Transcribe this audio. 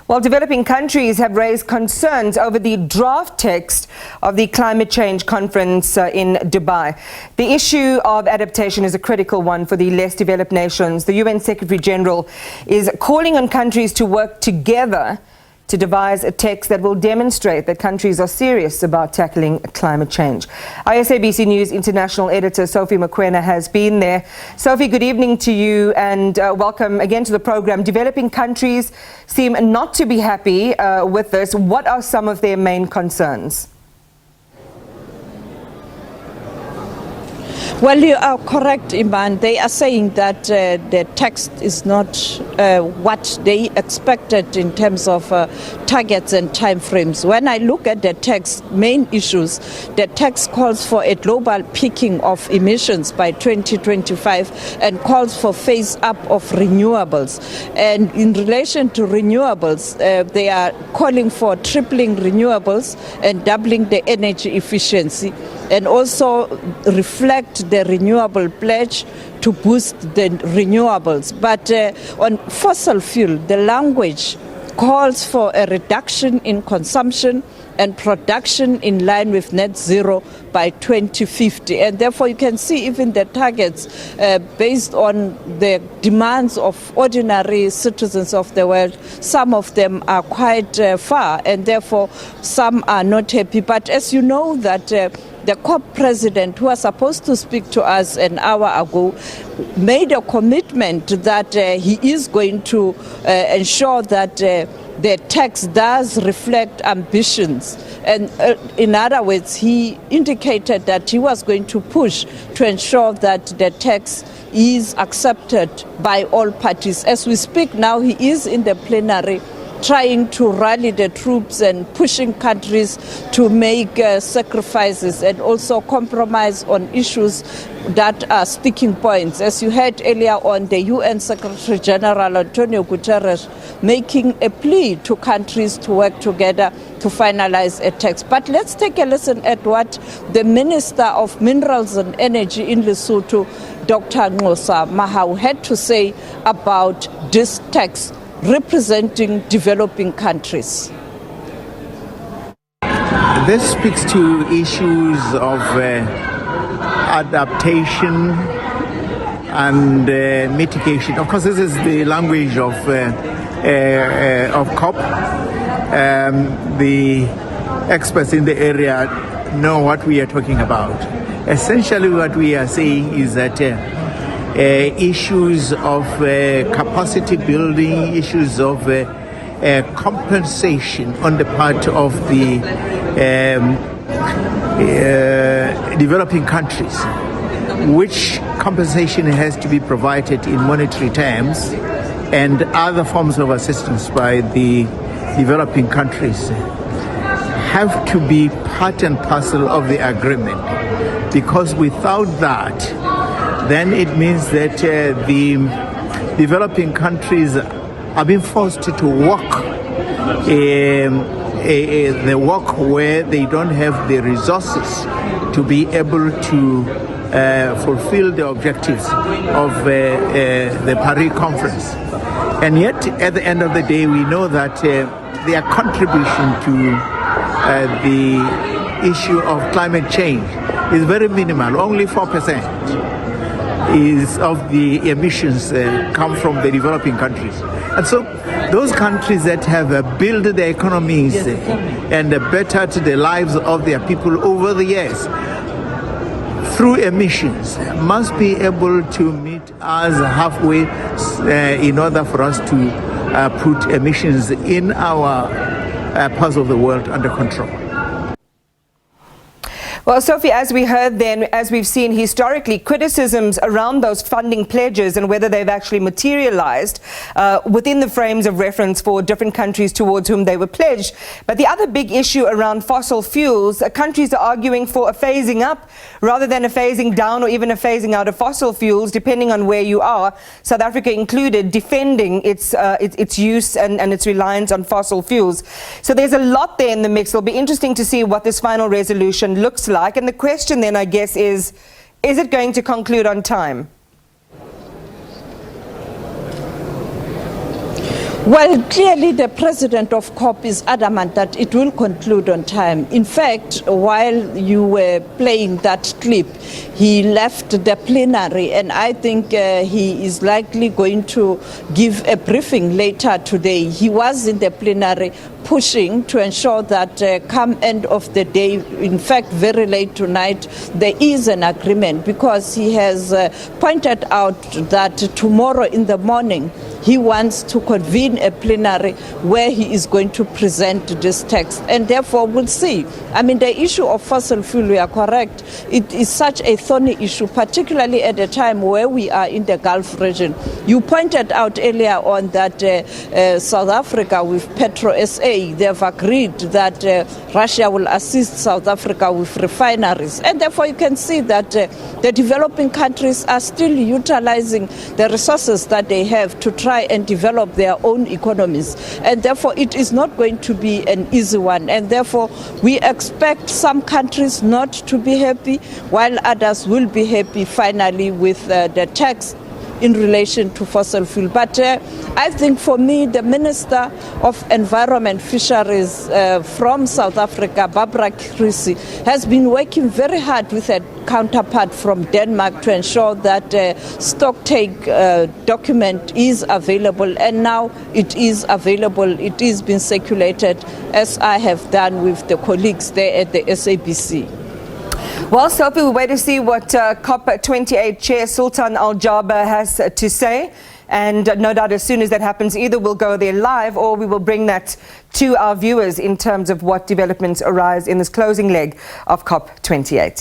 Well, developing countries have raised concerns over the draft text of the climate change conference in Dubai. The issue of adaptation is a critical one for the less developed nations. The UN Secretary General is calling on countries to work together to devise a text that will demonstrate that countries are serious about tackling climate change. Our SABC News International Editor Sophie Mokoena has been there. Sophie, good evening to you and welcome again to the program. Developing countries seem not to be happy with this. What are some of their main concerns? Well, you are correct, Iman. They are saying that the text is not what they expected in terms of targets and timeframes. When I look at the text, main issues, the text calls for a global peaking of emissions by 2025 and calls for phase up of renewables. And in relation to renewables, they are calling for tripling renewables and doubling the energy efficiency, and also reflect the renewable pledge to boost the renewables. But on fossil fuel, the language calls for a reduction in consumption and production in line with net zero by 2050. And therefore you can see even the targets based on the demands of ordinary citizens of the world. Some of them are quite far, and therefore some are not happy. But as you know that the COP president, who was supposed to speak to us an hour ago, made a commitment that he is going to ensure that the text does reflect ambitions. And in other words, he indicated that he was going to push to ensure that the text is accepted by all parties. As we speak now, he is in the plenary trying to rally the troops and pushing countries to make sacrifices and also compromise on issues that are sticking points. As you heard earlier on, the UN Secretary General Antonio Guterres making a plea to countries to work together to finalize a text. But let's take a listen at what the Minister of Minerals and Energy in Lesotho, Dr. Nxosa Mahau, had to say about this text representing developing countries. This speaks to issues of adaptation and mitigation. Of course, this is the language of COP. The experts in the area know what we are talking about. Essentially, what we are saying is that issues of capacity building, issues of compensation on the part of the developing countries, which compensation has to be provided in monetary terms and other forms of assistance by the developing countries, have to be part and parcel of the agreement, because without that, then it means that the developing countries are being forced to walk the walk where they don't have the resources to be able to fulfill the objectives of the Paris conference. And yet, at the end of the day, we know that their contribution to the issue of climate change is very minimal. Only 4% is of the emissions come from the developing countries. And so those countries that have built their economies and bettered the lives of their people over the years through emissions must be able to meet us halfway in order for us to put emissions in our parts of the world under control. Well, Sophie, as we heard then, as we've seen historically, criticisms around those funding pledges and whether they've actually materialized within the frames of reference for different countries towards whom they were pledged. But the other big issue around fossil fuels, countries are arguing for a phasing up rather than a phasing down or even a phasing out of fossil fuels, depending on where you are, South Africa included, defending its use and its reliance on fossil fuels. So there's a lot there in the mix. It'll be interesting to see what this final resolution looks like. And the question then, I guess, is it going to conclude on time? Well, clearly the president of COP is adamant that it will conclude on time. In fact, while you were playing that clip, he left the plenary, and I think he is likely going to give a briefing later today. He was in the plenary pushing to ensure that come end of the day, in fact very late tonight, there is an agreement, because he has pointed out that tomorrow in the morning he wants to convene a plenary where he is going to present this text, and therefore we'll see. I mean, the issue of fossil fuel, we are correct, it is such a thorny issue, particularly at a time where we are in the Gulf region. You pointed out earlier on that South Africa with Petro SA, they have agreed that Russia will assist South Africa with refineries, and therefore you can see that the developing countries are still utilizing the resources that they have to try and develop their own economies, and therefore it is not going to be an easy one, and therefore we expect some countries not to be happy while others will be happy finally with the tax in relation to fossil fuel. But I think for me, the Minister of Environment Fisheries from South Africa, Barbara Krisi, has been working very hard with her counterpart from Denmark to ensure that stocktake document is available, and now it is available. It is being circulated, as I have done with the colleagues there at the SABC. Well, Sophie, we'll wait to see what COP28 Chair Sultan Al Jaber has to say. And no doubt as soon as that happens, either we'll go there live or we will bring that to our viewers in terms of what developments arise in this closing leg of COP28.